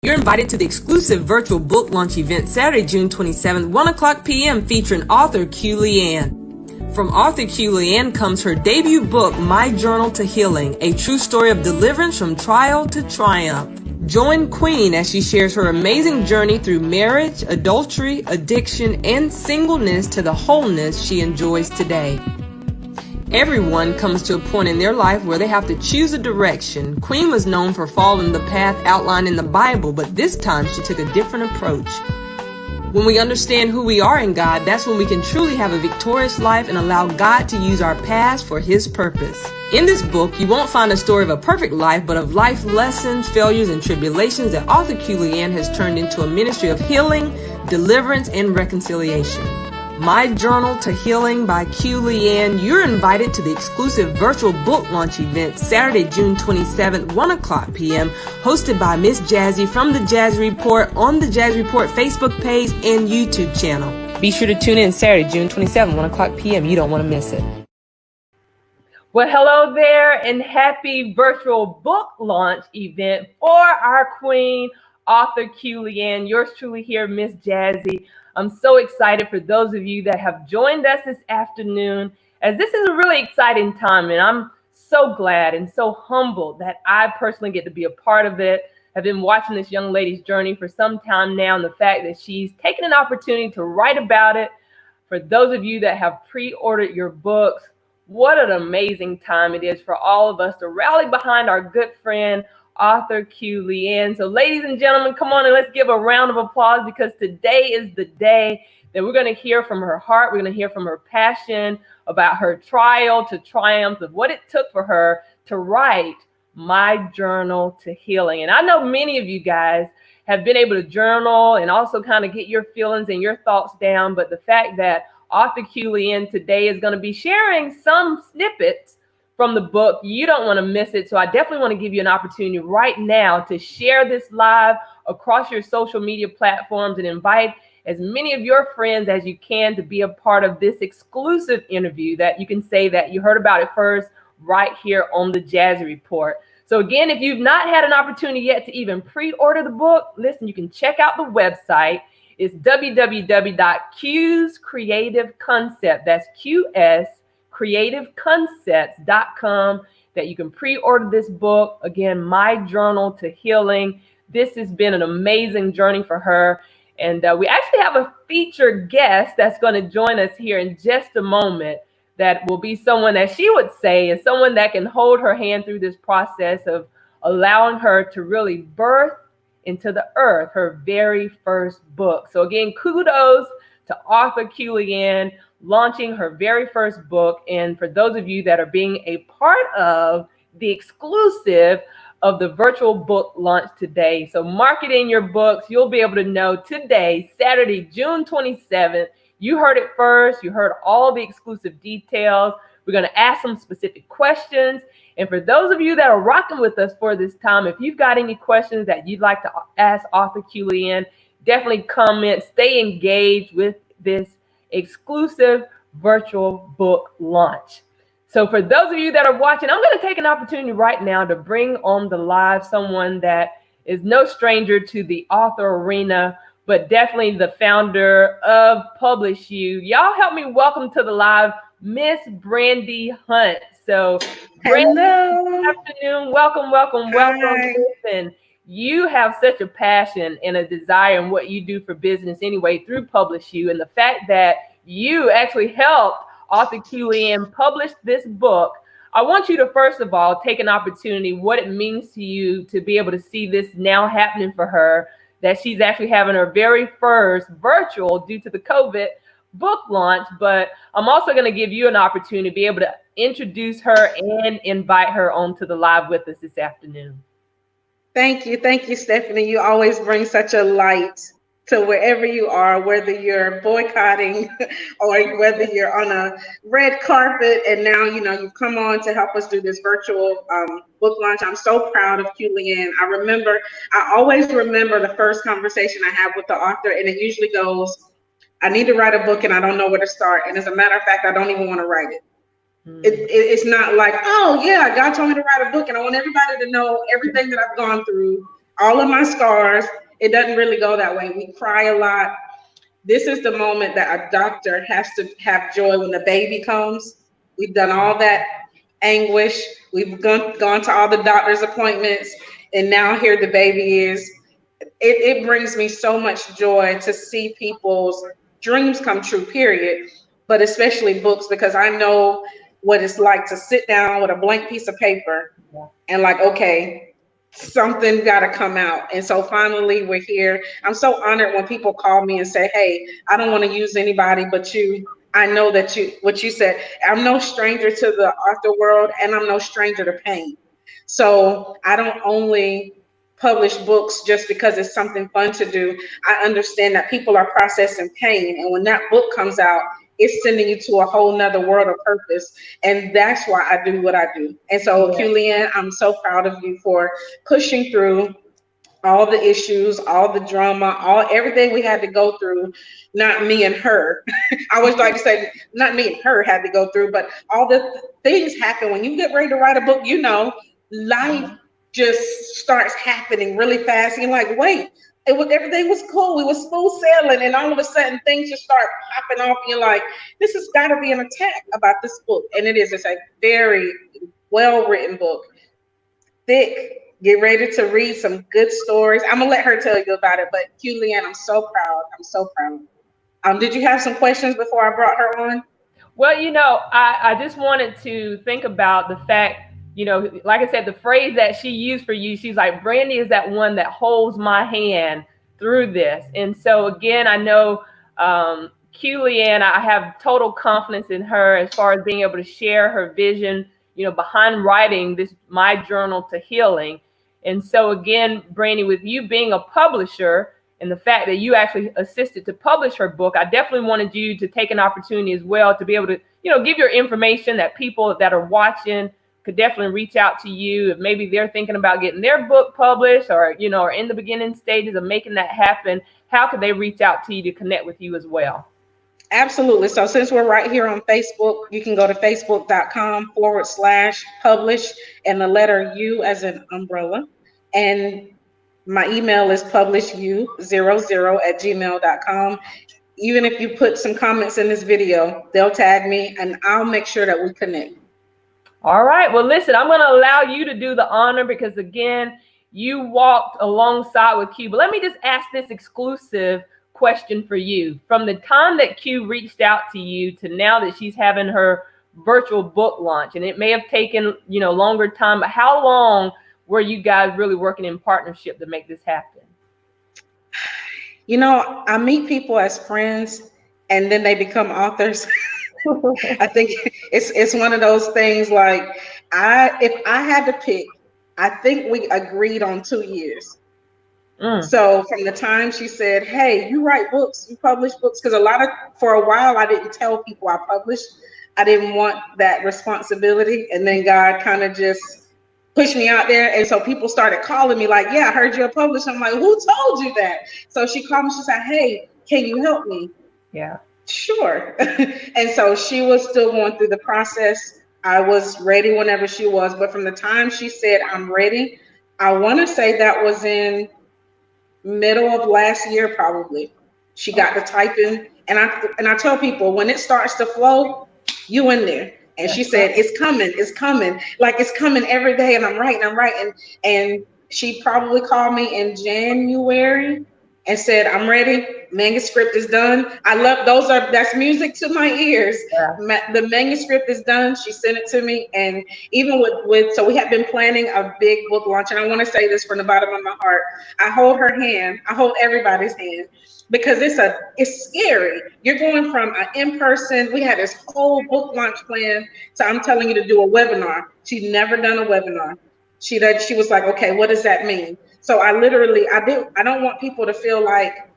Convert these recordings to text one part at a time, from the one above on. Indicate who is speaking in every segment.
Speaker 1: You're invited to the exclusive virtual book launch event Saturday, June 27th, 1 o'clock p.m. featuring author Leanne. From author Leanne comes her debut book, My Journal to Healing, a true story of deliverance from trial to triumph. Join Queen as she shares her amazing journey through marriage, adultery, addiction, and singleness to the wholeness she enjoys today. Everyone comes to a point in their life where they have to choose a direction. Queen was known for following the path outlined in the Bible, but this time she took a different approach. When we understand who we are in God, that's when we can truly have a victorious life and allow God to use our past for His purpose. In this book, you won't find a story of a perfect life, but of life lessons, failures, and tribulations that author Leanne has turned into a ministry of healing, deliverance, and reconciliation. My Journal to Healing by Leanne. You're invited to the exclusive virtual book launch event Saturday, June 27th, 1 o'clock p.m. hosted by Miss Jazzy from the Jazzy Report on the Jazzy Report Facebook page and YouTube channel. Be sure to tune in Saturday, June 27th, 1 o'clock p.m. You don't want to miss it. Well, hello there and happy virtual book launch event for our queen, author Leanne. Yours truly here, Miss Jazzy. I'm so excited for those of you that have joined us this afternoon, as this is a really exciting time, and I'm so glad and so humbled that I personally get to be a part of it. I've been watching this young lady's journey for some time now, and the fact that she's taken an opportunity to write about it. For those of you that have pre-ordered your books, what an amazing time it is for all of us to rally behind our good friend, author Leanne. So ladies and gentlemen, come on and let's give a round of applause, because today is the day that we're going to hear from her heart. We're going to hear from her passion about her trial to triumph, of what it took for her to write My Journal to Healing. And I know many of you guys have been able to journal and also kind of get your feelings and your thoughts down. But the fact that author Leanne today is going to be sharing some snippets from the book, you don't want to miss it. So I definitely want to give you an opportunity right now to share this live across your social media platforms and invite as many of your friends as you can to be a part of this exclusive interview that you can say that you heard about it first right here on the Jazzy Report. So again, if you've not had an opportunity yet to even pre-order the book, listen, you can check out the website. It's www.qscreativeconcept. That's QS creativeconcepts.com, that you can pre-order this book. Again, My Journal to Healing. This has been an amazing journey for her. And we actually have a featured guest that's going to join us here in just a moment, that will be someone that she would say is someone that can hold her hand through this process of allowing her to really birth into the earth her very first book. So again, kudos to author Leanne launching her very first book. And for those of you that are being a part of the exclusive of the virtual book launch today, so mark it in your books. You'll be able to know today, Saturday, June 27th. You heard it first. You heard all the exclusive details. We're going to ask some specific questions. And for those of you that are rocking with us for this time, if you've got any questions that you'd like to ask author Leanne, definitely comment, stay engaged with this exclusive virtual book launch. So for those of you that are watching, I'm going to take an opportunity right now to bring on the live someone that is no stranger to the author arena, but definitely the founder of Publish You. Y'all help me welcome to the live Miss Brandy Hunt. So Brandy, good afternoon. Welcome. Listen, you have such a passion and a desire in what you do for business anyway through Publish You. And the fact that you actually helped author Leanne publish this book, I want you to first of all take an opportunity, what it means to you to be able to see this now happening for her, that she's actually having her very first virtual, due to the COVID, book launch. But I'm also going to give you an opportunity to be able to introduce her and invite her onto the live with us this afternoon.
Speaker 2: Thank you, Stephanie. You always bring such a light to wherever you are, whether you're boycotting or whether you're on a red carpet. And now, you've come on to help us do this virtual book launch. I'm so proud of Leanne. I always remember the first conversation I have with the author, and it usually goes, I need to write a book and I don't know where to start. And as a matter of fact, I don't even want to write it. It's not like, oh yeah, God told me to write a book and I want everybody to know everything that I've gone through. all of my scars. It doesn't really go that way. We cry a lot. This is the moment that a doctor has to have joy when the baby comes. We've done all that anguish. We've gone to all the doctor's appointments, and now here the baby is. It brings me so much joy to see people's dreams come true, period. But especially books, because I know what it's like to sit down with a blank piece of paper and like, okay, something got to come out. And so finally we're here. I'm so honored when people call me and say, hey, I don't want to use anybody but you. I know that what you said, I'm no stranger to the author world, and I'm no stranger to pain. So I don't only publish books just because it's something fun to do. I understand that people are processing pain. And when that book comes out, it's sending you to a whole nother world of purpose. And that's why I do what I do. And so, Leanne, I'm so proud of you for pushing through all the issues, all the drama, everything we had to go through. Not me and her. I always like to say, not me and her had to go through, but all the things happen when you get ready to write a book. Life just starts happening really fast. And you're like, wait, everything was cool. We were smooth sailing, and all of a sudden things just start popping off. And you're like, this has got to be an attack about this book, and it is. It's a very well written book, thick. Get ready to read some good stories. I'm gonna let her tell you about it, but Leanne, I'm so proud. I'm so proud. Did you have some questions before I brought her on?
Speaker 3: Well, I just wanted to think about the fact, like I said, the phrase that she used for you, she's like, Brandy is that one that holds my hand through this. And so again, I know Leanne, I have total confidence in her as far as being able to share her vision, behind writing this My Journal to Healing. And so again, Brandy, with you being a publisher and the fact that you actually assisted to publish her book, I definitely wanted you to take an opportunity as well to be able to, give your information that people that are watching could definitely reach out to you if maybe they're thinking about getting their book published or, are in the beginning stages of making that happen. How could they reach out to you to connect with you as well?
Speaker 2: Absolutely. So since we're right here on Facebook, you can go to facebook.com/publish and the letter U as in umbrella. And my email is publishu00@gmail.com. Even if you put some comments in this video, they'll tag me and I'll make sure that we connect.
Speaker 3: All right. Well, listen, I'm going to allow you to do the honor because, again, you walked alongside with Q. But let me just ask this exclusive question for you. From the time that Q reached out to you to now that she's having her virtual book launch, and it may have taken, longer time, but how long were you guys really working in partnership to make this happen?
Speaker 2: I meet people as friends and then they become authors. I think it's one of those things like if I had to pick, I think we agreed on 2 years. So from the time she said, hey, you write books, you publish books, because for a while, I didn't tell people I published. I didn't want that responsibility. And then God kind of just pushed me out there. And so people started calling me like, yeah, I heard you're a publisher. I'm like, who told you that? So she called me, she said, hey, can you help me?
Speaker 3: Yeah.
Speaker 2: Sure. And so she was still going through the process. I was ready whenever she was. But from the time she said, I'm ready, I want to say that was in middle of last year, probably. She got to typing, and I tell people when it starts to flow, you in there. And she said, it's coming, like it's coming every day. And I'm writing. And she probably called me in January and said, I'm ready. Manuscript is done. I love that's music to my ears. Yeah. The manuscript is done. She sent it to me. And even so we have been planning a big book launch. And I want to say this from the bottom of my heart. I hold her hand. I hold everybody's hand because it's scary. You're going from an in-person, we had this whole book launch plan. So I'm telling you to do a webinar. She'd never done a webinar. She was like, okay, what does that mean? So I don't want people to feel like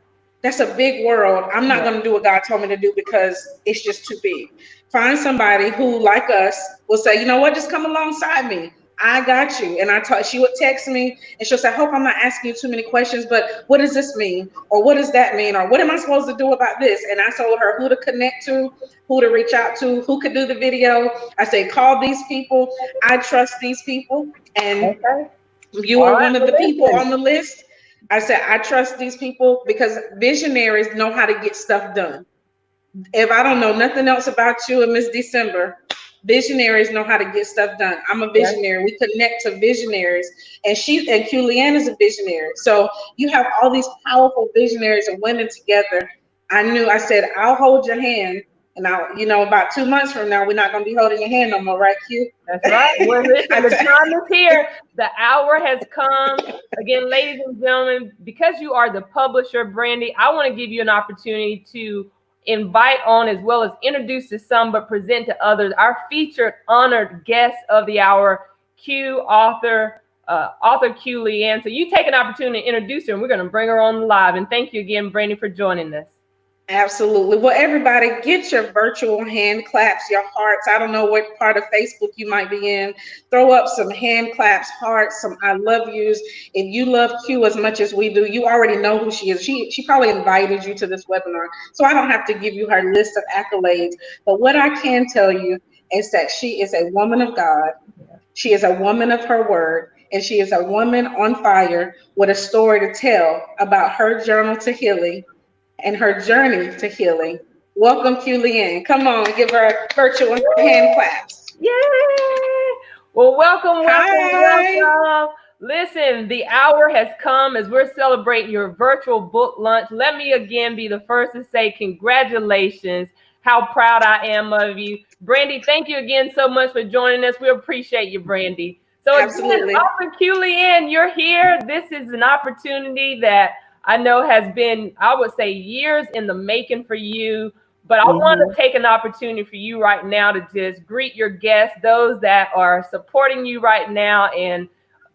Speaker 2: that's a big world. I'm not going to do what God told me to do because it's just too big. Find somebody who, like us, will say, you know what, just come alongside me. I got you. And she would text me and she'll say, I hope I'm not asking you too many questions, but what does this mean? Or what does that mean? Or what am I supposed to do about this? And I told her who to connect to, who to reach out to, who could do the video. I say, call these people. I trust these people. And You
Speaker 3: All
Speaker 2: are
Speaker 3: right,
Speaker 2: one of
Speaker 3: well,
Speaker 2: the people
Speaker 3: listen.
Speaker 2: on the list. I said, I trust these people because visionaries know how to get stuff done. If I don't know nothing else about you and Miss December, visionaries know how to get stuff done. I'm a
Speaker 3: Yes.
Speaker 2: visionary. We connect to visionaries, and Leanne is a visionary. So you have all these powerful visionaries and women together. I said, I'll hold your hand, and about 2 months from now, we're not gonna be holding your hand no more, right, Q?
Speaker 3: That's right. Well, listen,
Speaker 2: I
Speaker 3: the
Speaker 2: said,
Speaker 3: time is here. The hour has come. Again, ladies and gentlemen, because you are the publisher, Brandy, I want to give you an opportunity to invite on as well as introduce to some, but present to others, our featured honored guest of the hour, author Q Leanne. So you take an opportunity to introduce her, and we're going to bring her on live. And thank you again, Brandy, for joining us.
Speaker 2: absolutely. Well, everybody, get your virtual hand claps, your hearts. I don't know what part of Facebook you might be in. Throw up some hand claps, hearts, some I love yous. If you love Q as much as we do, you already know who she is. She probably invited you to this webinar, so I don't have to give you her list of accolades. But what I can tell you is that she is a woman of God. She is a woman of her word, and she is a woman on fire with a story to tell about her journey to healing and her journey to healing. Welcome, Q Leanne. Come on, give her a virtual hand claps.
Speaker 3: Yay! Well, welcome,
Speaker 2: Hi.
Speaker 3: welcome. Listen, the hour has come as we're celebrating your virtual book launch. Let me again be the first to say congratulations. How proud I am of you. Brandy, thank you again so much for joining us. We appreciate you, Brandy. So again,
Speaker 2: Absolutely.
Speaker 3: Author Q Leanne, you're here. This is an opportunity that I know has been, I would say, years in the making for you. But I want to take an opportunity for you right now to just greet your guests, those that are supporting you right now. And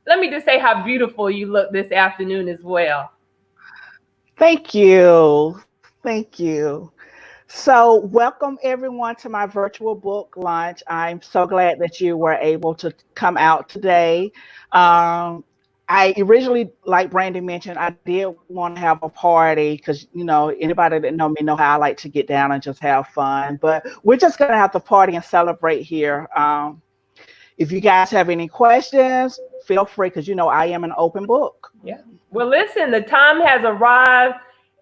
Speaker 3: let me just say how beautiful you look this afternoon as well.
Speaker 4: Thank you. Thank you. So, welcome everyone to my virtual book launch. I'm so glad that you were able to come out today. I originally, like Brandy mentioned, I did want to have a party because, anybody that know me know how I like to get down and just have fun. But we're just going to have to party and celebrate here. If you guys have any questions, feel free because, I am an open book.
Speaker 3: Yeah. Well, listen, the time has arrived.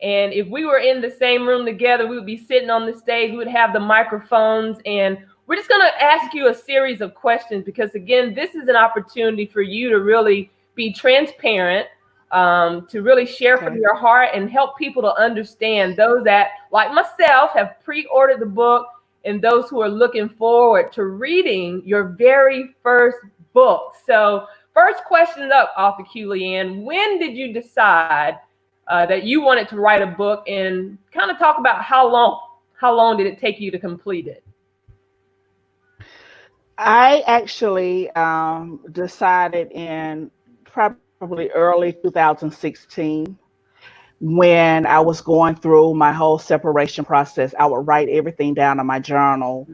Speaker 3: And if we were in the same room together, we would be sitting on the stage, we would have the microphones, and we're just going to ask you a series of questions because, again, this is an opportunity for you to really be transparent, to really share from your heart and help people to understand, those that, like myself, have pre-ordered the book and those who are looking forward to reading your very first book. So first question up, Author Q Leanne, when did you decide that you wanted to write a book, and kind of talk about how long did it take you to complete it?
Speaker 4: I actually decided in probably early 2016 when I was going through my whole separation process. I would write everything down in my journal.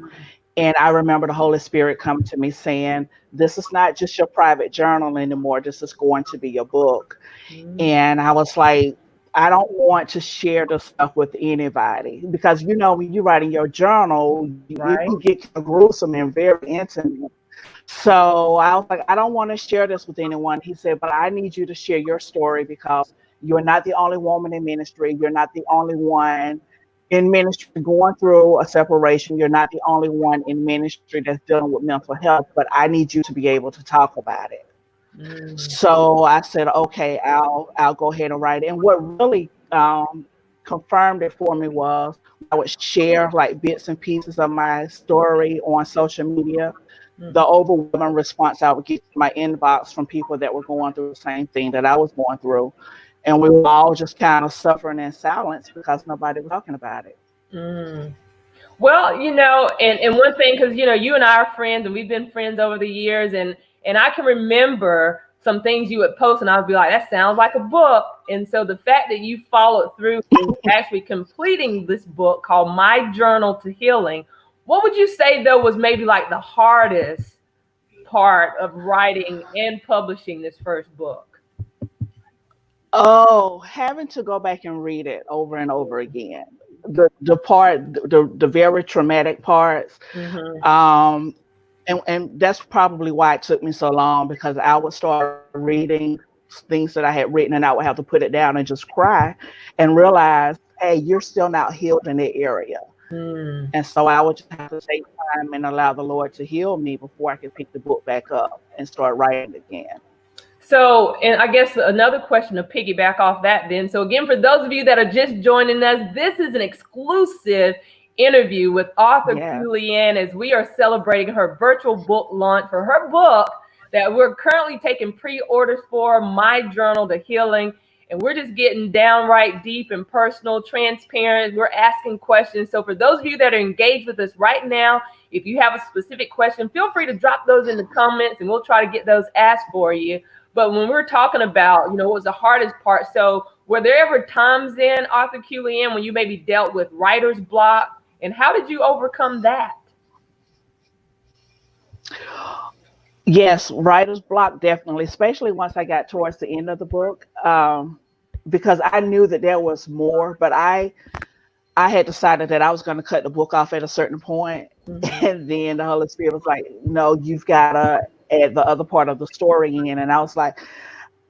Speaker 4: And I remember the Holy Spirit coming to me saying, this is not just your private journal anymore. This is going to be your book. And I was like, I don't want to share this stuff with anybody because, when you write in your journal, it can get kind of gruesome and very intimate. So I was like, I don't want to share this with anyone. He said, but I need you to share your story because you're not the only woman in ministry. You're not the only one in ministry going through a separation. You're not the only one in ministry that's dealing with mental health, but I need you to be able to talk about it. So I said, okay, I'll go ahead and write it. And what really confirmed it for me was I would share like bits and pieces of my story on social media. The overwhelming response I would get to my inbox from people that were going through the same thing that I was going through. And we were all just kind of suffering in silence because nobody was talking about it.
Speaker 3: Well, and one thing, because, you and I are friends and we've been friends over the years, and I can remember some things you would post and I would be like, that sounds like a book. And so the fact that you followed through and actually completing this book called My Journal to Healing, what would you say though was maybe like the hardest part of writing and publishing this first book?
Speaker 4: Oh, having to go back and read it over and over again. The very traumatic parts. And that's probably why it took me so long, because I would start reading things that I had written and I would have to put it down and just cry and realize, hey, you're still not healed in that area.
Speaker 3: Mm.
Speaker 4: And so I would just have to take time and allow the Lord to heal me before I could pick the book back up and start writing again.
Speaker 3: So, and I guess another question to piggyback off that then. So again, for those of you that are just joining us, this is an exclusive interview with author
Speaker 4: Yeah.
Speaker 3: Leanne as we are celebrating her virtual book launch for her book that we're currently taking pre-orders for, My Journal to Healing. And we're just getting downright deep and personal, transparent. We're asking questions. So for those of you that are engaged with us right now, if you have a specific question, feel free to drop those in the comments and we'll try to get those asked for you. But when we're talking about, what was the hardest part? So were there ever times then, Author Leanne, when you maybe dealt with writer's block? And how did you overcome that?
Speaker 4: Yes, writer's block, definitely, especially once I got towards the end of the book, because I knew that there was more, but I had decided that I was going to cut the book off at a certain point.
Speaker 3: Mm-hmm.
Speaker 4: And then the Holy Spirit was like, no, you've got to add the other part of the story in. And I was like,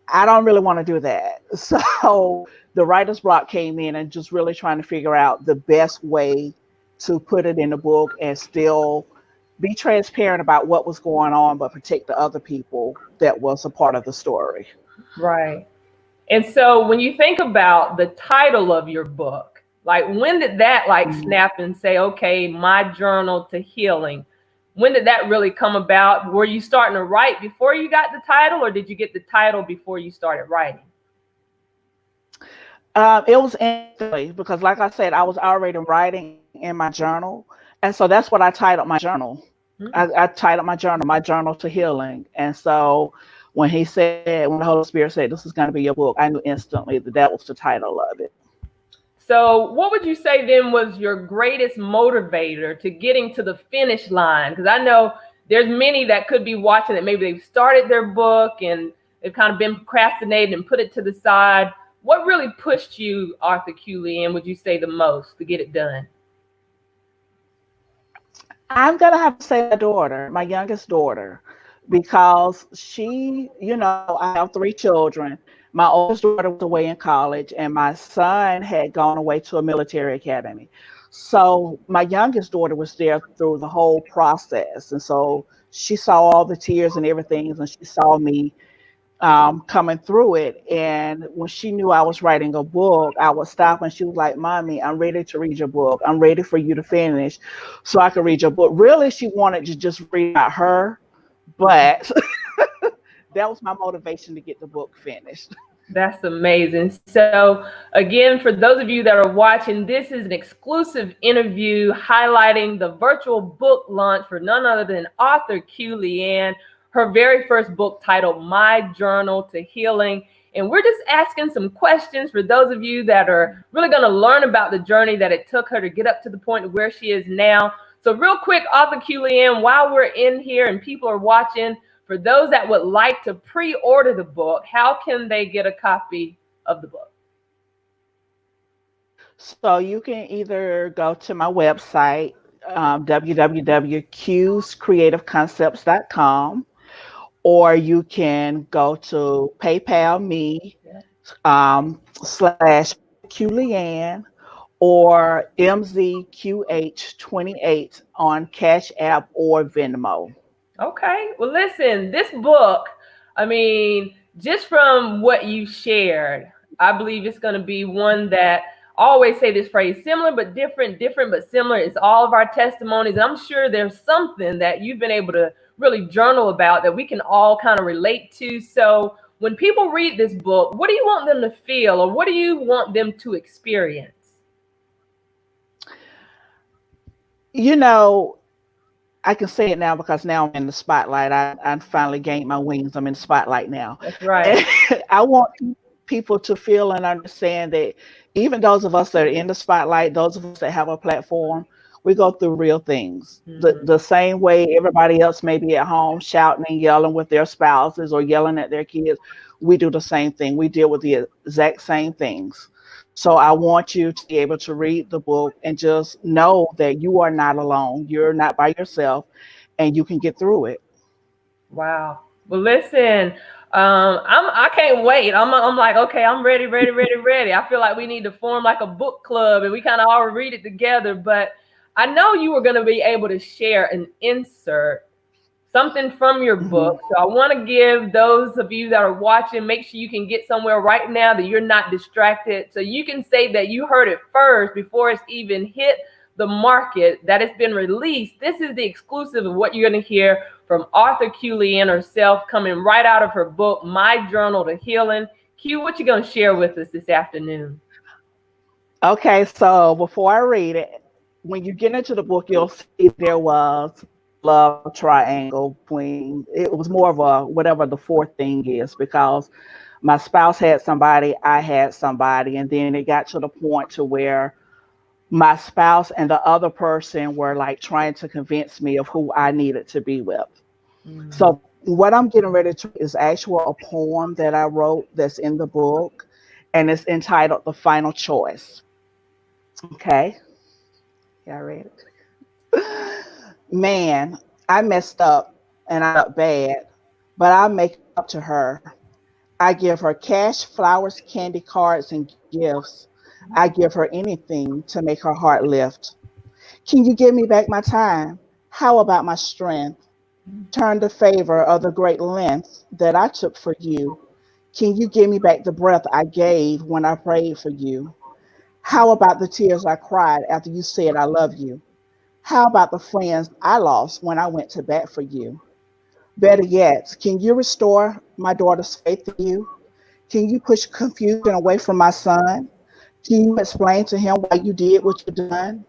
Speaker 4: I don't really want to do that. So the writer's block came in and just really trying to figure out the best way to put it in the book and still be transparent about what was going on, but protect the other people that was a part of the story.
Speaker 3: Right. And so when you think about the title of your book, like when did that snap and say, okay, My Journal to Healing? When did that really come about? Were you starting to write before you got the title, or did you get the title before you started writing?
Speaker 4: It was instantly, because like I said, I was already writing in my journal. And so that's what I titled my journal. I titled my journal to healing. And so when the Holy Spirit said, this is going to be your book, I knew instantly that that was the title of it.
Speaker 3: So what would you say then was your greatest motivator to getting to the finish line? Because I know there's many that could be watching that maybe they've started their book and they've kind of been procrastinating and put it to the side. What really pushed you, Author Leanne, would you say the most to get it done?
Speaker 4: I'm going to have to say my daughter, my youngest daughter, because I have 3 children. My oldest daughter was away in college, and my son had gone away to a military academy. So my youngest daughter was there through the whole process. And so she saw all the tears and everything, and she saw me coming through it. And when she knew I was writing a book, I would stop and she was like, Mommy, I'm ready to read your book. I'm ready for you to finish so I can read your book. Really, she wanted to just read about her, but that was my motivation to get the book finished.
Speaker 3: That's amazing. So again, for those of you that are watching, this is an exclusive interview highlighting the virtual book launch for none other than Author Leanne, her very first book titled My Journal to Healing. And we're just asking some questions for those of you that are really going to learn about the journey that it took her to get up to the point of where she is now. So real quick, Author Leanne, while we're in here and people are watching, for those that would like to pre-order the book, how can they get a copy of the book?
Speaker 4: So you can either go to my website, www.qscreativeconcepts.com, or you can go to PayPal me /QLeanne or MZQH28 on Cash App or Venmo.
Speaker 3: Okay. Well, listen, this book, I mean, just from what you shared, I believe it's going to be one that I always say this phrase, similar but different, different but similar. It's all of our testimonies. And I'm sure there's something that you've been able to really journal about that we can all kind of relate to. So when people read this book, what do you want them to feel, or what do you want them to experience?
Speaker 4: I can say it now because now I'm in the spotlight. I finally gained my wings. I'm in the spotlight now.
Speaker 3: That's right.
Speaker 4: And I want people to feel and understand that even those of us that are in the spotlight, those of us that have a platform, we go through real things. The same way everybody else may be at home shouting and yelling with their spouses or yelling at their kids, we do the same thing. We deal with the exact same things. So I want you to be able to read the book and just know that you are not alone. You're not by yourself. and you can get through it.
Speaker 3: Wow. Well, listen, I can't wait. I'm like, okay, I'm ready, ready, ready, ready. I feel like we need to form like a book club and we kind of all read it together. But I know you were going to be able to share an insert, something from your
Speaker 4: Mhm.
Speaker 3: book. So I want to give those of you that are watching, make sure you can get somewhere right now that you're not distracted. So you can say that you heard it first before it's even hit the market, that it's been released. This is the exclusive of what you're going to hear from author Q Leanne herself, coming right out of her book, My Journal to Healing. Q, what you going to share with us this afternoon?
Speaker 4: Okay, so before I read it, when you get into the book, you'll see there was love triangle between, it was more of a whatever the fourth thing is, because my spouse had somebody, I had somebody, and then it got to the point to where my spouse and the other person were like trying to convince me of who I needed to be with.
Speaker 3: Mm.
Speaker 4: So what I'm getting ready to is actual a poem that I wrote that's in the book, and it's entitled The Final Choice. Okay. Yeah, I read it. Man, I messed up and I felt bad, but I'll make it up to her. I give her cash, flowers, candy, cards, and gifts. I give her anything to make her heart lift. Can you give me back my time? How about my strength? Turn the favor of the great length that I took for you. Can you give me back the breath I gave when I prayed for you? How about the tears I cried after you said I love you? How about the friends I lost when I went to bat for you? Better yet, can you restore my daughter's faith in you? Can you push confusion away from my son? Can you explain to him why you did what you done?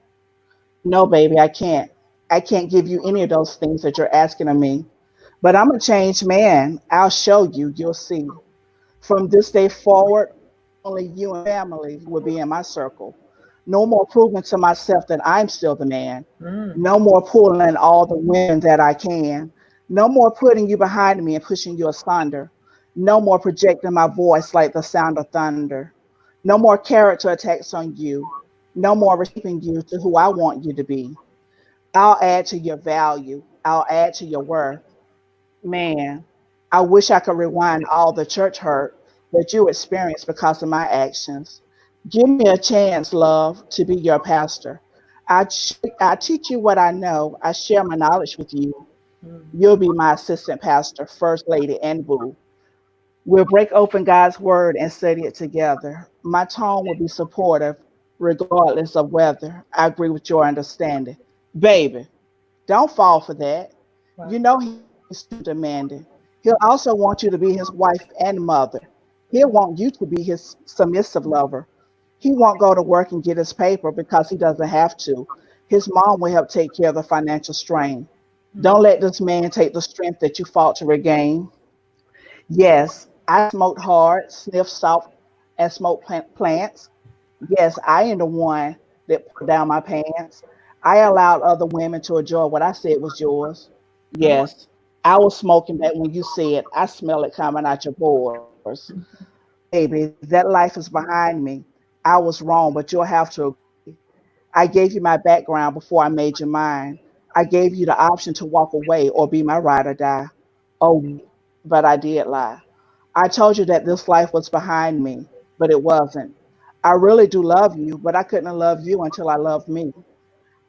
Speaker 4: No, baby, I can't. I can't give you any of those things that you're asking of me. But I'm a changed man. I'll show you. You'll see. From this day forward, only you and family will be in my circle. No more proving to myself that I'm still the man.
Speaker 3: Mm.
Speaker 4: No more pulling all the women that I can. No more putting you behind me and pushing you asunder. No more projecting my voice like the sound of thunder. No more character attacks on you. No more reshaping you to who I want you to be. I'll add to your value. I'll add to your worth. Man, I wish I could rewind all the church hurt that you experienced because of my actions. Give me a chance, love, to be your pastor. I teach you what I know. I share my knowledge with you.
Speaker 3: Mm.
Speaker 4: You'll be my assistant pastor, first lady, and boo. We'll break open God's word and study it together. My tone will be supportive, regardless of whether I agree with your understanding. Baby, don't fall for that.
Speaker 3: Wow.
Speaker 4: You know he's too demanding. He'll also want you to be his wife and mother. He'll want you to be his submissive lover. He won't go to work and get his paper because he doesn't have to. His mom will help take care of the financial strain.
Speaker 3: Mm.
Speaker 4: Don't let this man take the strength that you fought to regain. Yes, I smoked hard, sniffed salt, and smoked plants. Yes, I am the one that put down my pants. I allowed other women to enjoy what I said was yours.
Speaker 3: Come on.
Speaker 4: Yes, I was smoking that when you said, I smell it coming out your pores. Baby, that life is behind me. I was wrong, but you'll have to agree. I gave you my background before I made you mine. I gave you the option to walk away or be my ride or die. Oh, but I did lie. I told you that this life was behind me, but it wasn't. I really do love you, but I couldn't love you until I loved me.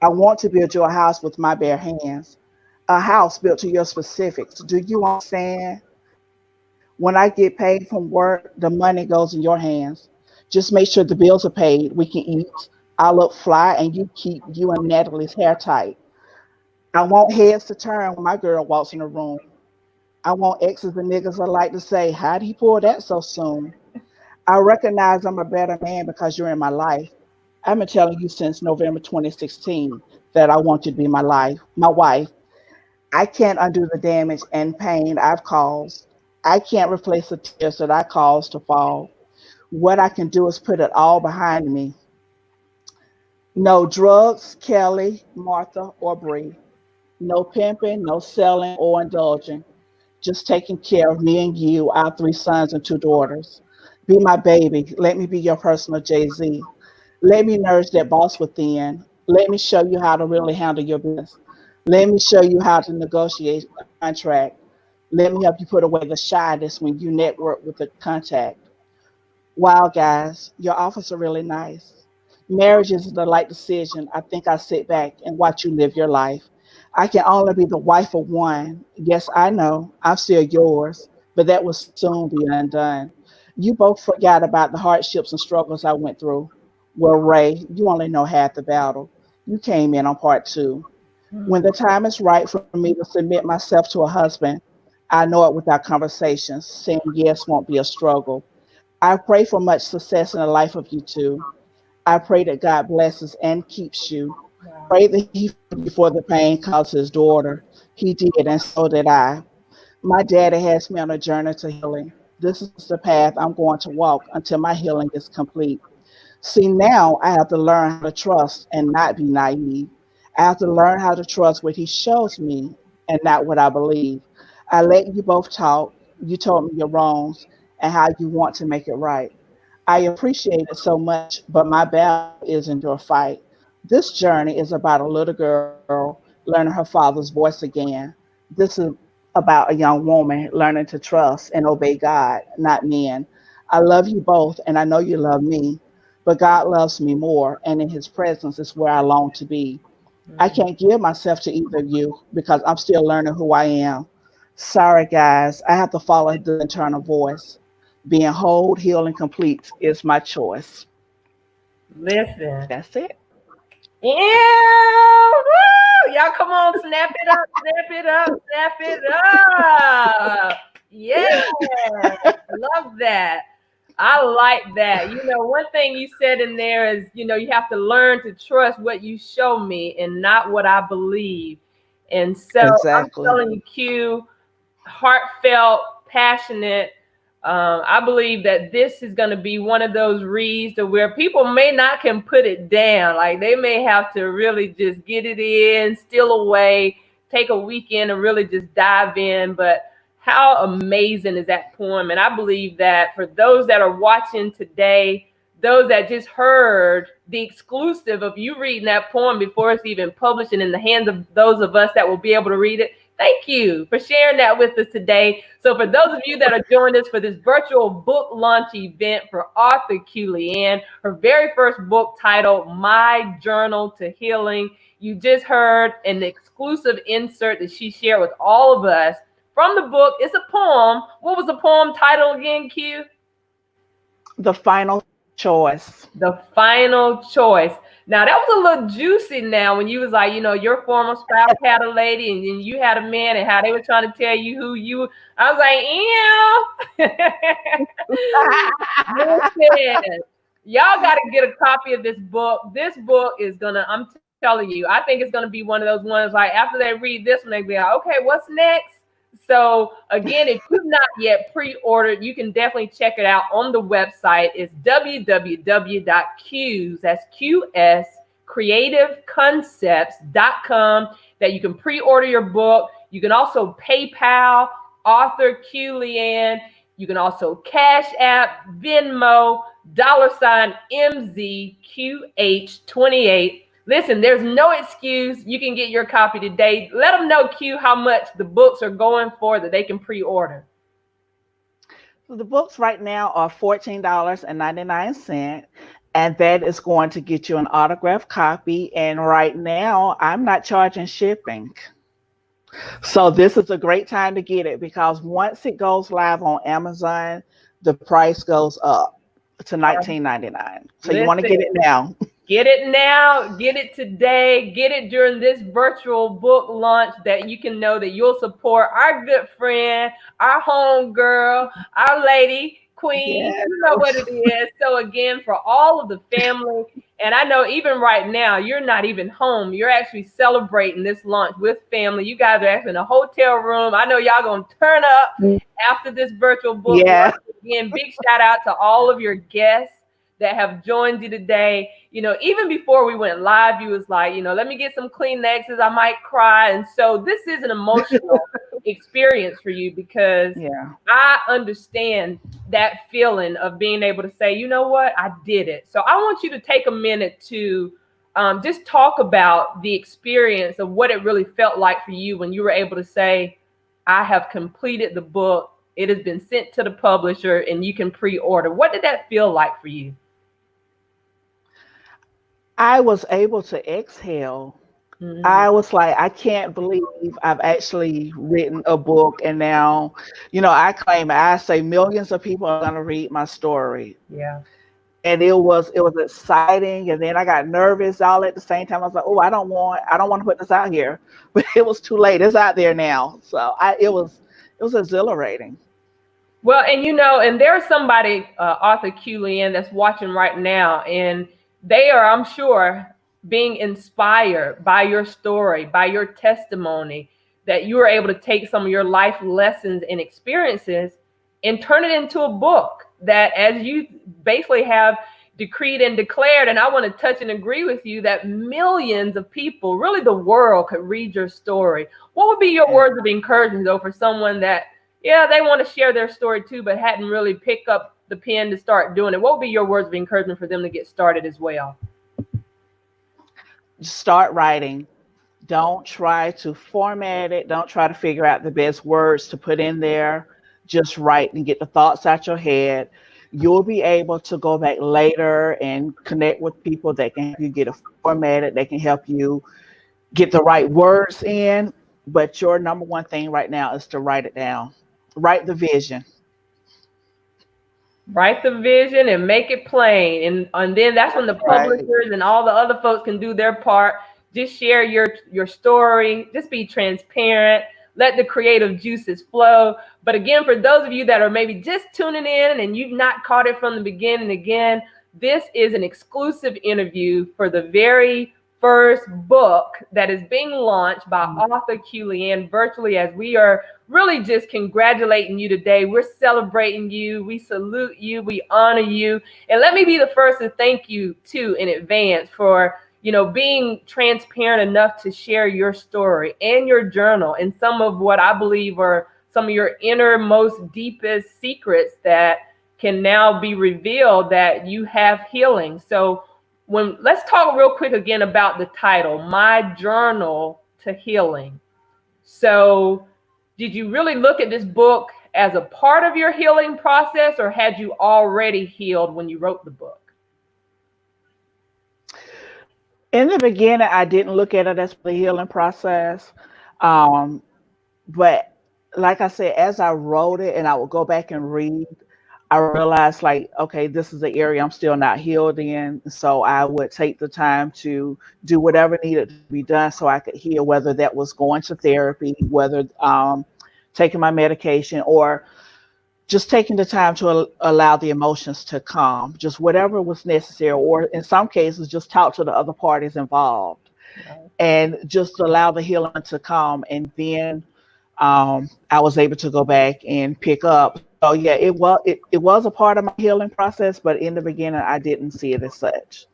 Speaker 4: I want to build you a house with my bare hands, a house built to your specifics. Do you understand? When I get paid from work, the money goes in your hands. Just make sure the bills are paid. We can eat. I look fly, and you keep you and Natalie's hair tight. I want heads to turn when my girl walks in the room. I want exes and niggas that like to say, how'd he pull that so soon? I recognize I'm a better man because you're in my life. I've been telling you since November 2016 that I want you to be my wife. I can't undo the damage and pain I've caused. I can't replace the tears that I caused to fall. What I can do is put it all behind me. No drugs, Kelly, Martha, or Bree. No pimping, no selling or indulging. Just taking care of me and you, our three sons and two daughters. Be my baby. Let me be your personal Jay-Z. Let me nourish that boss within. Let me show you how to really handle your business. Let me show you how to negotiate a contract. Let me help you put away the shyness when you network with the contact. Wow, guys, your offers are really nice. Marriage is the right decision. I think I sit back and watch you live your life. I can only be the wife of one. Yes, I know, I'm still yours, but that will soon be undone. You both forgot about the hardships and struggles I went through. Well, Ray, you only know half the battle. You came in on part two. When the time is right for me to submit myself to a husband, I know it without conversations. Saying yes won't be a struggle. I pray for much success in the life of you two. I pray that God blesses and keeps you.
Speaker 3: Wow.
Speaker 4: Pray that He forgives you for the pain caused His daughter. He did, and so did I. My daddy has me on a journey to healing. This is the path I'm going to walk until my healing is complete. See, now I have to learn how to trust and not be naive. I have to learn how to trust what He shows me and not what I believe. I let you both talk. You told me your wrongs and how you want to make it right. I appreciate it so much, but my battle isn't your fight. This journey is about a little girl learning her father's voice again. This is about a young woman learning to trust and obey God, not men. I love you both, and I know you love me, but God loves me more, and in His presence is where I long to be. I can't give myself to either of you because I'm still learning who I am. Sorry, guys, I have to follow the internal voice. Being whole, healed, and complete is my choice.
Speaker 3: Listen.
Speaker 4: That's it.
Speaker 3: Yeah. Woo! Y'all come on, snap it up, snap it up, snap it up. Yeah. Love that. I like that. You know, one thing you said in there is, you have to learn to trust what you show me and not what I believe. And so I'm
Speaker 4: Exactly.
Speaker 3: telling you, Q, heartfelt, passionate. I believe that this is going to be one of those reads to where people may not can put it down. Like they may have to really just get it in, steal away, take a weekend and really just dive in. But how amazing is that poem? And I believe that for those that are watching today, those that just heard the exclusive of you reading that poem before it's even published and in the hands of those of us that will be able to read it, thank you for sharing that with us today. So for those of you that are joining us for this virtual book launch event for author Q Leanne, her very first book titled My Journal to Healing, you just heard an exclusive insert that she shared with all of us from the book. It's a poem. What was the poem title again, Q?
Speaker 4: The final choice.
Speaker 3: The Final Choice. Now that was a little juicy now when you was like, your former spouse had a lady and then you had a man and how they were trying to tell you who you. I was like, listen, y'all got to get a copy of this book. This book is gonna, I'm telling you, I think it's gonna be one of those ones like after they read this one, they be like, okay, what's next? So again, if you've not yet pre-ordered, you can definitely check it out on the website. It's www.qs, that's QS, creativeconcepts.com, that you can pre-order your book. You can also PayPal, author Q Leanne. You can also Cash App, Venmo, $MZQH28. Listen, there's no excuse. You can get your copy today. Let them know, Q, how much the books are going for that they can pre-order.
Speaker 4: So the books right now are $14.99, and that is going to get you an autographed copy. And right now, I'm not charging shipping. So this is a great time to get it because once it goes live on Amazon, the price goes up to $19.99. So you want to get
Speaker 3: Listen.
Speaker 4: it now.
Speaker 3: Get it now, get it today, get it during this virtual book launch that you can know that you'll support our good friend, our home girl, our lady, queen.
Speaker 4: Yes.
Speaker 3: You know what it is. So again, for all of the family, and I know even right now, you're not even home. You're actually celebrating this launch with family. You guys are actually in a hotel room. I know y'all going to turn up after this virtual book
Speaker 4: Yeah.
Speaker 3: launch. Again, big shout out to all of your guests that have joined you today. Even before we went live, you was like, let me get some Kleenexes. I might cry. And so this is an emotional experience for you because I understand that feeling of being able to say, you know what, I did it. So I want you to take a minute to just talk about the experience of what it really felt like for you when you were able to say, I have completed the book. It has been sent to the publisher and you can pre-order. What did that feel like for you?
Speaker 4: I was able to exhale. I was like, I can't believe I've actually written a book. And now, I say millions of people are going to read my story.
Speaker 3: Yeah.
Speaker 4: And it was exciting. And then I got nervous all at the same time. I was like, oh, I don't want to put this out here, but it was too late. It's out there now. So it was exhilarating.
Speaker 3: Well, and there's somebody, Author Leanne, that's watching right now, and they are, I'm sure, being inspired by your story, by your testimony, that you were able to take some of your life lessons and experiences and turn it into a book that, as you basically have decreed and declared, and I want to touch and agree with you, that millions of people, really the world, could read your story. What would be your words of encouragement, though, for someone that, yeah, they want to share their story too, but hadn't really picked up the pen to start doing it? What would be your words of encouragement for them to get started as well?
Speaker 4: Start writing. Don't try to format it. Don't try to figure out the best words to put in there. Just write and get the thoughts out your head. You'll be able to go back later and connect with people that can help you get it formatted. They can help you get the right words in. But your number one thing right now is to write it down. Write the vision.
Speaker 3: Write the vision and make it plain. And then that's when the publishers and all the other folks can do their part. Just share your story. Just be transparent. Let the creative juices flow. But again, for those of you that are maybe just tuning in and you've not caught it from the beginning, again, this is an exclusive interview for the very first book that is being launched by Author Leanne virtually, as we are really just congratulating you today. We're celebrating you. We salute you. We honor you. And let me be the first to thank you too in advance for, being transparent enough to share your story and your journal and some of what I believe are some of your innermost, deepest secrets that can now be revealed, that you have healing. So let's talk real quick again about the title, My Journal to Healing. So did you really look at this book as a part of your healing process, or had you already healed when you wrote the book?
Speaker 4: In the beginning, I didn't look at it as the healing process. But like I said, as I wrote it and I would go back and read, I realized okay, this is the area I'm still not healed in. So I would take the time to do whatever needed to be done so I could heal, whether that was going to therapy, whether taking my medication, or just taking the time to allow the emotions to calm, just whatever was necessary, or in some cases, just talk to the other parties involved and just allow the healing to calm. And then I was able to go back and pick up. So yeah, it was a part of my healing process, but in the beginning, I didn't see it as such.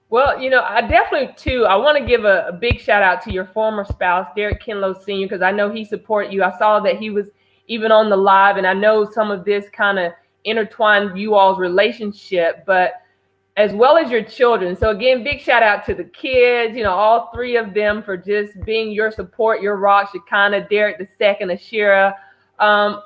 Speaker 3: Well, I definitely too, I want to give a big shout out to your former spouse, Derek Kinlow Sr., because I know he supported you. I saw that he was even on the live, and I know some of this kind of intertwined you all's relationship, but as well as your children. So again, big shout out to the kids, all three of them, for just being your support, your rock, Shekinah, Derek the second, Ashira.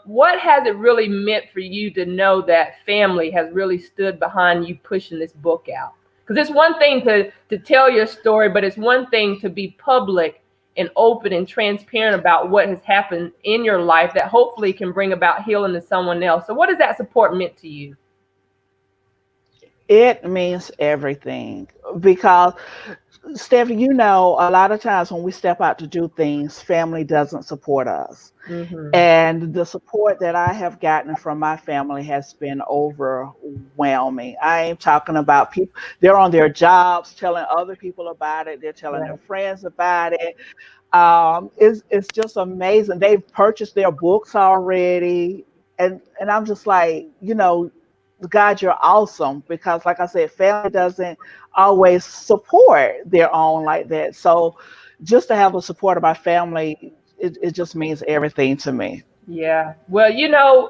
Speaker 3: What has it really meant for you to know that family has really stood behind you pushing this book out? Because it's one thing to tell your story, but it's one thing to be public and open and transparent about what has happened in your life that hopefully can bring about healing to someone else. So what has that support meant to you?
Speaker 4: It means everything, because Stephanie, a lot of times when we step out to do things, family doesn't support us. Mm-hmm. And the support that I have gotten from my family has been overwhelming. I am talking about people, they're on their jobs telling other people about it. They're telling their friends about it. It's just amazing. They've purchased their books already. And I'm just like, God, you're awesome, because like I said, family doesn't always support their own like that. So just to have the support of my family, it just means everything to me.
Speaker 3: Yeah. Well,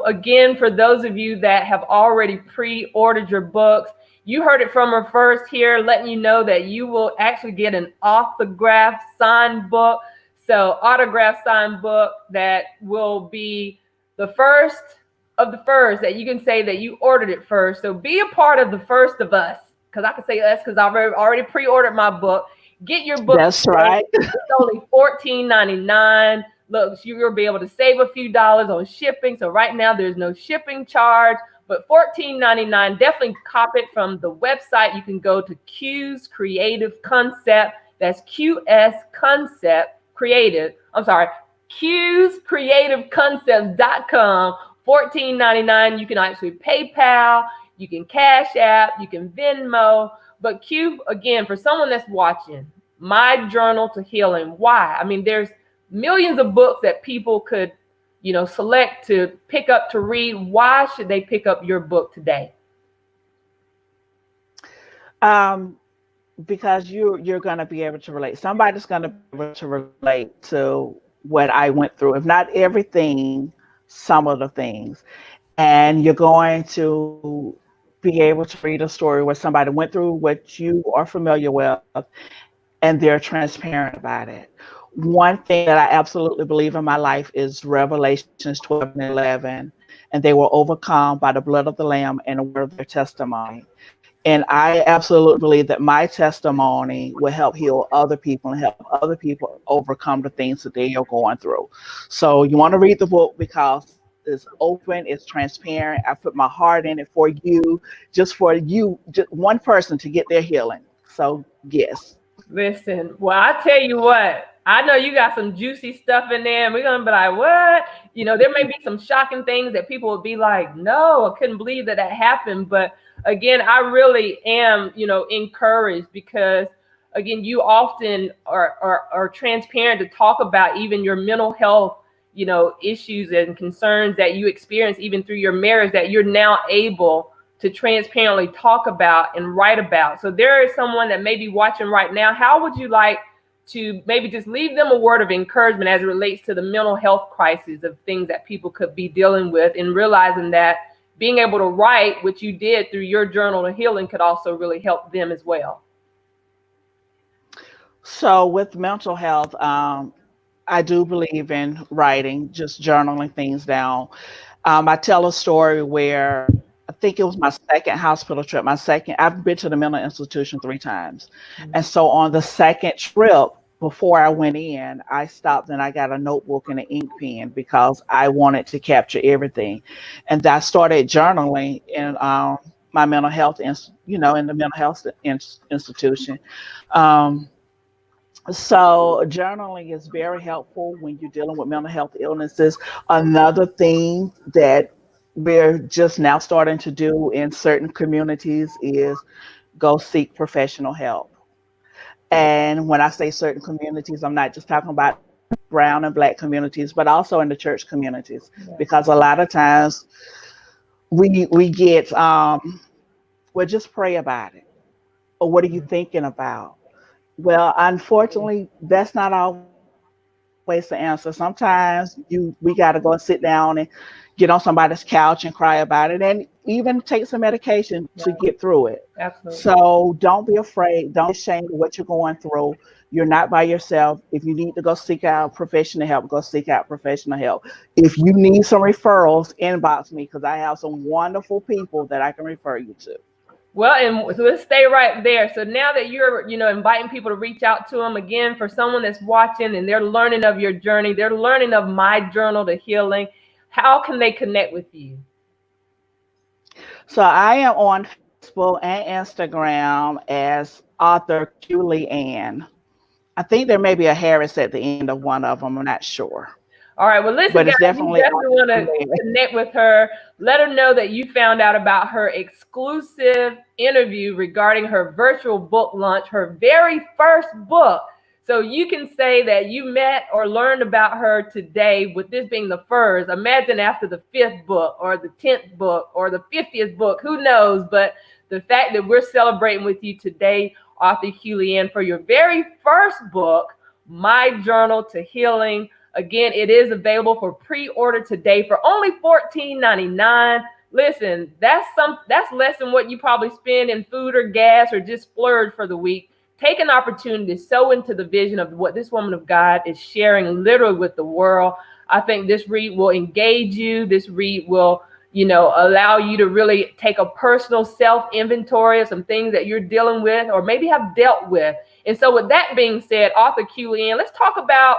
Speaker 3: again, for those of you that have already pre-ordered your books, You heard it from her first here, letting you know that you will actually get an autographed signed book. So autographed signed book that will be the first of the first that you can say that you ordered it first. So be a part of the first of us, because I can say us because I've already pre-ordered my book. Get your book.
Speaker 4: That's right.
Speaker 3: It's only $14.99. Look, you'll be able to save a few dollars on shipping. So right now there's no shipping charge, but $14.99. Definitely cop it from the website. You can go to Q's Creative Concept. That's QS Concept Creative. I'm sorry, QSCreativeConcepts.com. $14.99. You can actually PayPal. You can Cash App. You can Venmo. But Q, again, for someone that's watching, My Journal to Healing. Why? I mean, there's millions of books that people could, select to pick up to read. Why should they pick up your book today?
Speaker 4: Because you're going to be able to relate. Somebody's going to be able to relate to what I went through. If not everything, some of the things. And you're going to be able to read a story where somebody went through what you are familiar with and they're transparent about it. One thing that I absolutely believe in my life is Revelations 12 and 11, and they were overcome by the blood of the Lamb and the word of their testimony. And I absolutely believe that my testimony will help heal other people and help other people overcome the things that they are going through. So you want to read the book because it's open, it's transparent. I put my heart in it for you, just one person to get their healing. So yes.
Speaker 3: Listen, well, I tell you what, I know you got some juicy stuff in there, and we're gonna be like, what? There may be some shocking things that people would be like, no, I couldn't believe that happened. But again, I really am, encouraged because again, you often are transparent to talk about even your mental health, issues and concerns that you experience even through your marriage that you're now able to transparently talk about and write about. So there is someone that may be watching right now. How would you like to maybe just leave them a word of encouragement as it relates to the mental health crisis of things that people could be dealing with, and realizing that being able to write what you did through your journal to healing could also really help them as well?
Speaker 4: So with mental health, I do believe in writing, just journaling things down. I tell a story where I think it was my second hospital trip. I've been to the mental institution 3 times. Mm-hmm. And so on the second trip, before I went in, I stopped and I got a notebook and an ink pen because I wanted to capture everything. And I started journaling in my mental health, in the mental health institution. So journaling is very helpful when you're dealing with mental health illnesses. Another thing that we're just now starting to do in certain communities is go seek professional help. And when I say certain communities, I'm not just talking about brown and black communities, but also in the church communities, because a lot of times we get, well, just pray about it. Or what are you thinking about? Well, unfortunately, that's not always the answer. Sometimes we got to go and sit down and get on somebody's couch and cry about it, and even take some medication to get through it.
Speaker 3: Absolutely.
Speaker 4: So don't be afraid. Don't be ashamed of what you're going through. You're not by yourself. If you need to go seek out professional help, go seek out professional help. If you need some referrals, inbox me because I have some wonderful people that I can refer you to.
Speaker 3: Well, and so let's stay right there. So now that you're, inviting people to reach out to them, again, for someone that's watching and they're learning of your journey, they're learning of My Journal to Healing, how can they connect with you?
Speaker 4: So I am on Facebook and Instagram as author Leanne. I think there may be a Harris at the end of one of them. I'm not sure.
Speaker 3: All right. Well, listen, guys, you definitely want to connect with her. Let her know that you found out about her exclusive interview regarding her virtual book launch, her very first book. So you can say that you met or learned about her today, with this being the first. Imagine after the 5th book or the 10th book or the 50th book, who knows? But the fact that we're celebrating with you today, author Leanne, for your very first book, My Journal to Healing. Again, it is available for pre-order today for only $14.99. listen, that's less than what you probably spend in food or gas or just splurge for the week. Take an opportunity to sow into the vision of what this woman of God is sharing literally with the world. I think this read will engage you. This read will, allow you to really take a personal self inventory of some things that you're dealing with or maybe have dealt with. And so with that being said, author Leanne, let's talk about,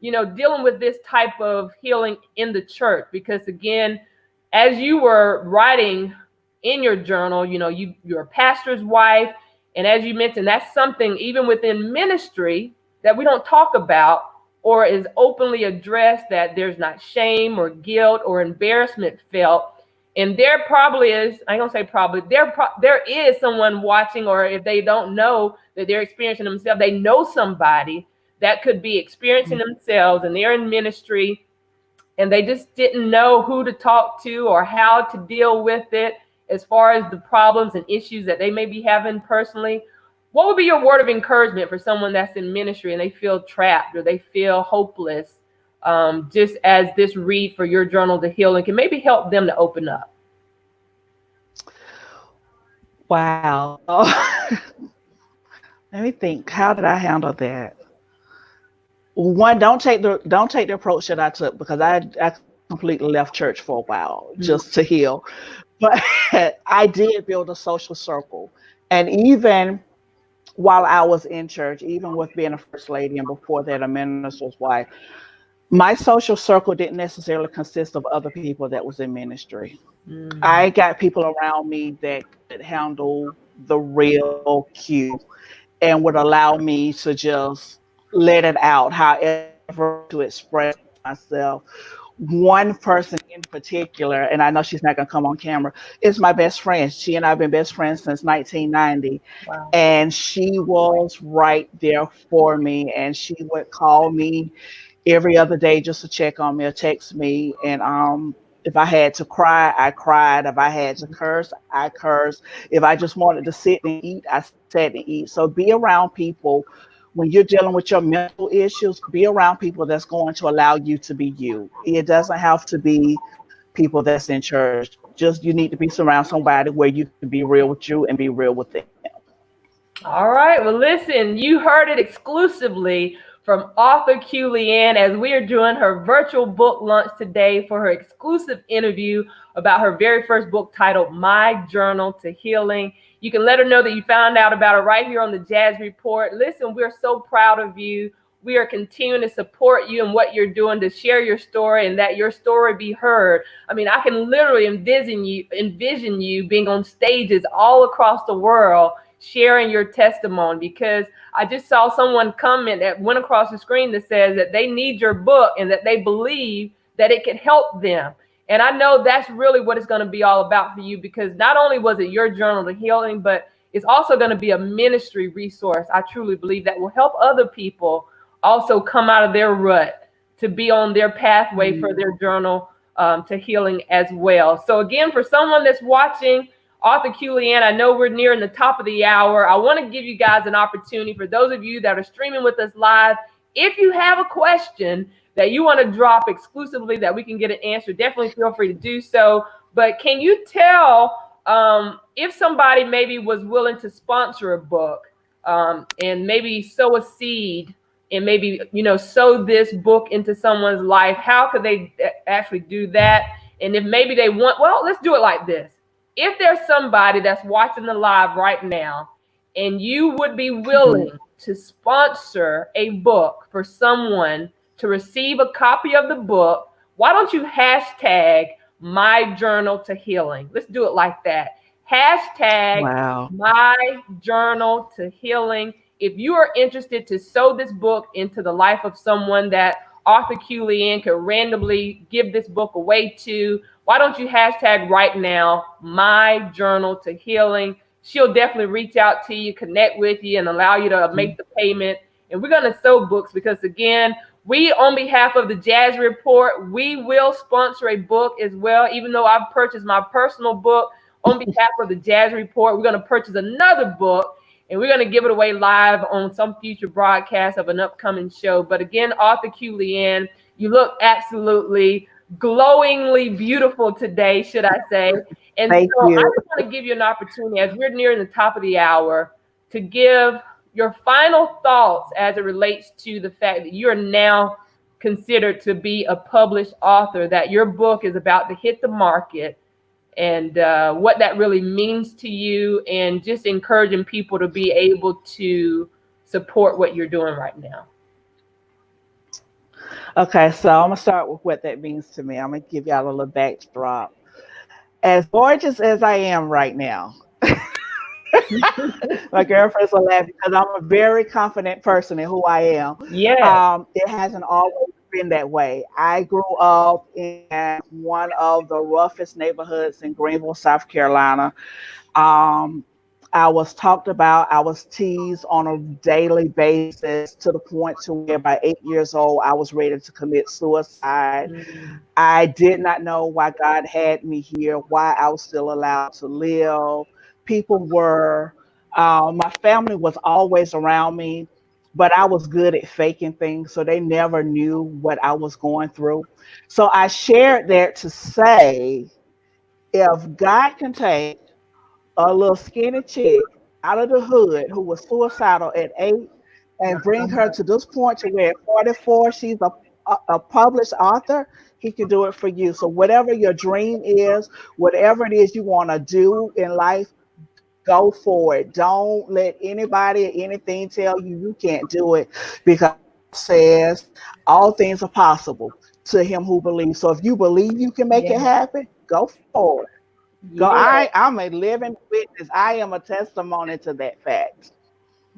Speaker 3: dealing with this type of healing in the church, because again, as you were writing in your journal, you're a pastor's wife. And as you mentioned, that's something even within ministry that we don't talk about or is openly addressed, that there's not shame or guilt or embarrassment felt. And there probably is, I ain't gonna say probably, there is someone watching, or if they don't know that they're experiencing themselves, they know somebody that could be experiencing themselves and they're in ministry and they just didn't know who to talk to or how to deal with it as far as the problems and issues that they may be having personally. What would be your word of encouragement for someone that's in ministry and they feel trapped or they feel hopeless, just as this read for your journal to heal and can maybe help them to open up?
Speaker 4: Wow. Let me think. How did I handle that? One, don't take the approach that I took, because I completely left church for a while just to heal. But I did build a social circle. And even while I was in church, even with being a first lady and before that a minister's wife, my social circle didn't necessarily consist of other people that was in ministry. I got people around me that could handle the real Q and would allow me to just let it out, however, to express myself. One person in particular, and I know she's not going to come on camera, is my best friend. She and I have been best friends since 1990.
Speaker 3: Wow.
Speaker 4: And she was right there for me. And she would call me every other day just to check on me or text me. And if I had to cry, I cried. If I had to curse, I cursed. If I just wanted to sit and eat, I sat and eat. So be around people when you're dealing with your mental issues. Be around people that's going to allow you to be you. It doesn't have to be people that's in church. Just you need to be surrounded somebody where you can be real with you and be real with them.
Speaker 3: All right. Well, listen, you heard it exclusively from author Leanne as we are doing her virtual book launch today for her exclusive interview about her very first book titled My Journal to Healing. You can let her know that you found out about her right here on the Jazz Report. Listen, we're so proud of you. We are continuing to support you and what you're doing to share your story and that your story be heard. I mean, I can literally envision you being on stages all across the world sharing your testimony, because I just saw someone comment that went across the screen that says that they need your book and that they believe that it could help them. And I know that's really what it's going to be all about for you, because not only was it your journal to healing, but it's also going to be a ministry resource. I truly believe that will help other people also come out of their rut to be on their pathway for their journal to healing as well. So again, for someone that's watching, author Leanne, I know we're nearing the top of the hour. I want to give you guys an opportunity, for those of you that are streaming with us live, if you have a question that you want to drop exclusively that we can get an answer, definitely feel free to do so. But can you tell if somebody maybe was willing to sponsor a book and maybe sow a seed and maybe, sow this book into someone's life? How could they actually do that? And if maybe they want, well, let's do it like this. If there's somebody that's watching the live right now and you would be willing to sponsor a book for someone to receive a copy of the book, why don't you hashtag My Journal to Healing? Let's do it like that. Hashtag My Journal to Healing. If you are interested to sow this book into the life of someone that author Leanne could randomly give this book away to, why don't you hashtag right now My Journal to Healing? She'll definitely reach out to you, connect with you, and allow you to make the payment. And we're going to sow books because, again, we, on behalf of the Jazz Report, we will sponsor a book as well. Even though I've purchased my personal book, on behalf of the Jazz Report, we're going to purchase another book, and we're going to give it away live on some future broadcast of an upcoming show. But again, author Leanne, you look absolutely glowingly beautiful today, should I say. And
Speaker 4: Thank
Speaker 3: so I
Speaker 4: you.
Speaker 3: just want to give you an opportunity as we're nearing the top of the hour to give your final thoughts as it relates to the fact that you're now considered to be a published author, that your book is about to hit the market, and what that really means to you, and just encouraging people to be able to support what you're doing right now.
Speaker 4: Okay, so I'm gonna start with what that means to me. I'm gonna give y'all a little backdrop. As gorgeous as I am right now, my girlfriends will laugh because I'm a very confident person in who I am.
Speaker 3: Yes.
Speaker 4: It hasn't always been that way. I grew up in one of the roughest neighborhoods in Greenville, South Carolina. Um, I was talked about, I was teased on a daily basis to the point to where by 8 years old, I was ready to commit suicide.
Speaker 3: Mm.
Speaker 4: I did not know why God had me here, why I was still allowed to live. People were, my family was always around me, but I was good at faking things, so they never knew what I was going through. So I shared that to say, if God can take a little skinny chick out of the hood who was suicidal at 8 and bring her to this point to where at 44 she's a published author, he can do it for you. So whatever your dream is, whatever it is you want to do in life, go for it. Don't let anybody or anything tell you you can't do it, because it says all things are possible to him who believes. So if you believe you can make it
Speaker 3: Yeah.
Speaker 4: happen, go for it. Go.
Speaker 3: Yeah.
Speaker 4: I'm a living witness. I am a testimony to that fact.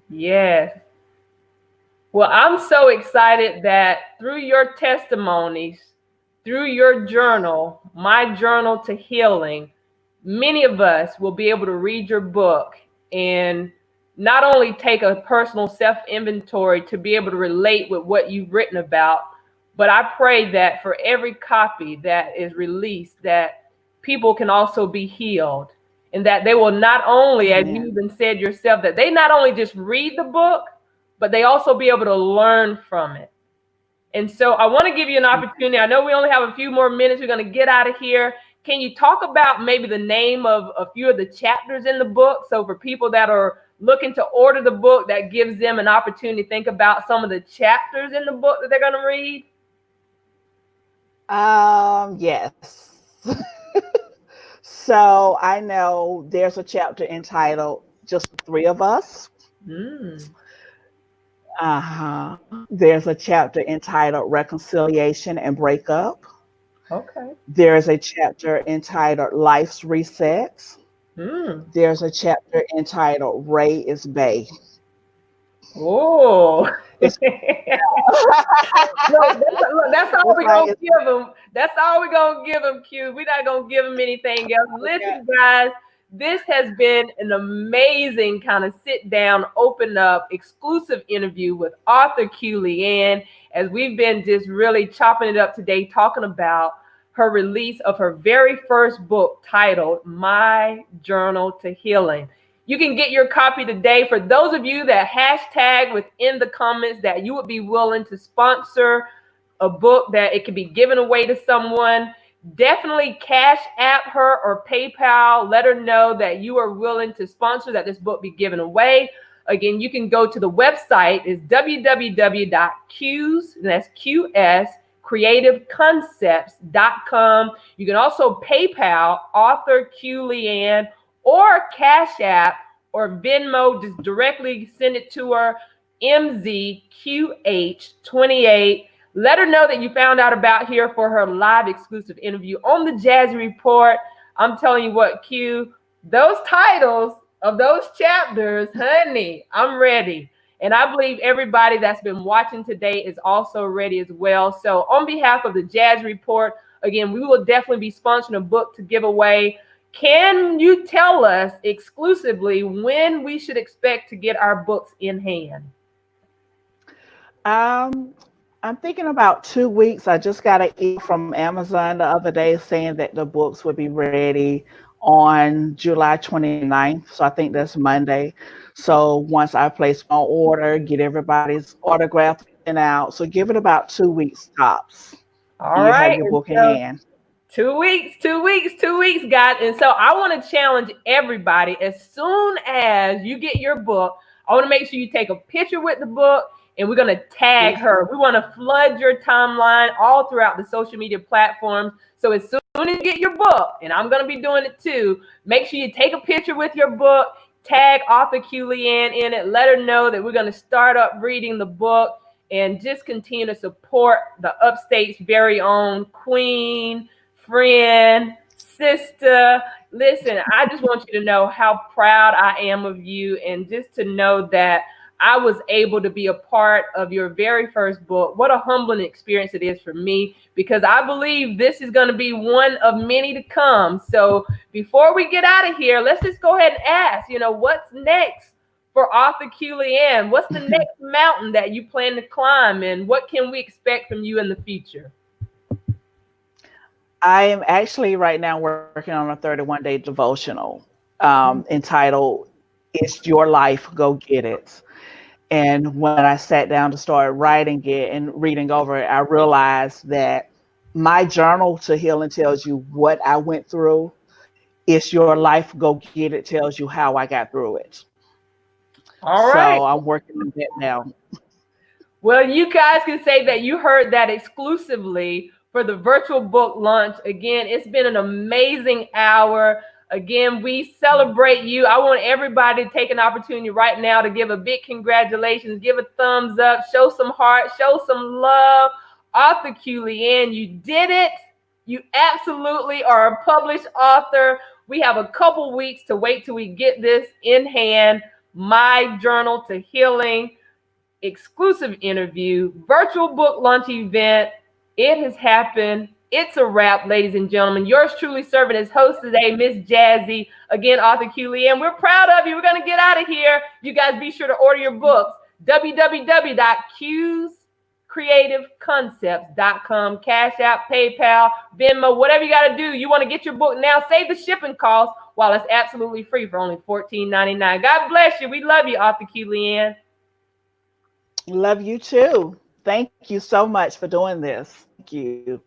Speaker 3: Yes. Well, I'm so excited that through your testimonies, through your journal, My Journal to Healing, many of us will be able to read your book and not only take a personal self inventory to be able to relate with what you've written about, but I pray that for every copy that is released, that people can also be healed, and that they will not only, as you
Speaker 4: Amen.
Speaker 3: even said yourself, that they not only just read the book, but they also be able to learn from it. And so I want to give you an opportunity. I know we only have a few more minutes. We're going to get out of here. Can you talk about maybe the name of a few of the chapters in the book? So for people that are looking to order the book, that gives them an opportunity to think about some of the chapters in the book that they're going to read.
Speaker 4: Yes. So I know there's a chapter entitled "Just the Three of Us."
Speaker 3: Mm,
Speaker 4: Uh-huh. There's a chapter entitled "Reconciliation and Breakup."
Speaker 3: okay.
Speaker 4: There's a chapter entitled "Life's Resets."
Speaker 3: Mm.
Speaker 4: There's a chapter entitled "Ray is Bay."
Speaker 3: Oh.
Speaker 4: It's
Speaker 3: Look, that's all
Speaker 4: it's
Speaker 3: we're
Speaker 4: like
Speaker 3: gonna give them. That's all we're gonna give them, Q. We're not gonna give them anything else.
Speaker 4: okay.
Speaker 3: Listen, guys, this has been an amazing kind of sit down, open up, exclusive interview with author Q Leanne, as we've been just really chopping it up today, talking about her release of her very first book titled My Journal to Healing. You can get your copy today. For those of you that hashtag within the comments that you would be willing to sponsor a book, that it could be given away to someone, definitely cash app her or PayPal. Let her know that you are willing to sponsor, that this book be given away. Again, you can go to the website, is www.qs, and that's QS, creativeconcepts.com. You can also PayPal author Q Leanne, or Cash App or Venmo. Just directly send it to her, MZQH28. Let her know that you found out about here for her live exclusive interview on the Jazzy Report. I'm telling you what, Q, those titles of those chapters, honey, I'm ready. And I believe everybody that's been watching today is also ready as well. So on behalf of the Jazzy Report, again, we will definitely be sponsoring a book to give away. Can you tell us exclusively when we should expect to get our books in hand?
Speaker 4: Um, I'm thinking about 2 weeks. I just got an email from Amazon the other day saying that the books would be ready on July 29th. So I think that's Monday. So once I place my order, get everybody's autograph sent out. So give it about 2 weeks tops.
Speaker 3: All
Speaker 4: You have
Speaker 3: right.
Speaker 4: your
Speaker 3: And
Speaker 4: book in
Speaker 3: so
Speaker 4: hand.
Speaker 3: 2 weeks, guys. And so I want to challenge everybody, as soon as you get your book, I want to make sure you take a picture with the book and we're going to tag her. We want to flood your timeline all throughout the social media platforms. So as soon as you get your book, and I'm going to be doing it too, make sure you take a picture with your book, tag author Q Leanne in it, let her know that we're going to start up reading the book, and just continue to support the Upstate's very own queen, friend, sister. Listen, I just want you to know how proud I am of you, and just to know that I was able to be a part of your very first book. What a humbling experience it is for me, because I believe this is going to be one of many to come. So before we get out of here, let's just go ahead and ask, what's next for author Q Leanne? What's the next mountain that you plan to climb, and what can we expect from you in the future?
Speaker 4: I am actually right now working on a 31-day devotional entitled "It's Your Life, Go Get It." And when I sat down to start writing it and reading over it, I realized that my journal to healing tells you what I went through. It's Your Life, Go Get It tells you how I got through it.
Speaker 3: All right.
Speaker 4: So I'm working on that now.
Speaker 3: Well, you guys can say that you heard that exclusively for the virtual book launch. Again, it's been an amazing hour. Again, we celebrate you. I want everybody to take an opportunity right now to give a big congratulations, give a thumbs up, show some heart, show some love. Author Q Leanne, you did it. You absolutely are a published author. We have a couple weeks to wait till we get this in hand. My Journal to Healing, exclusive interview, virtual book launch event. It has happened. It's a wrap, ladies and gentlemen. Yours truly serving as host today, Miss Jazzy. Again, author Q Leanne. We're proud of you. We're going to get out of here. You guys be sure to order your books. www.qscreativeconcepts.com. Cash App, PayPal, Venmo, whatever you got to do. You want to get your book now. Save the shipping cost while it's absolutely free for only $14.99. God bless you. We love you, author Q Leanne.
Speaker 4: Love you too. Thank you so much for doing this. Thank you.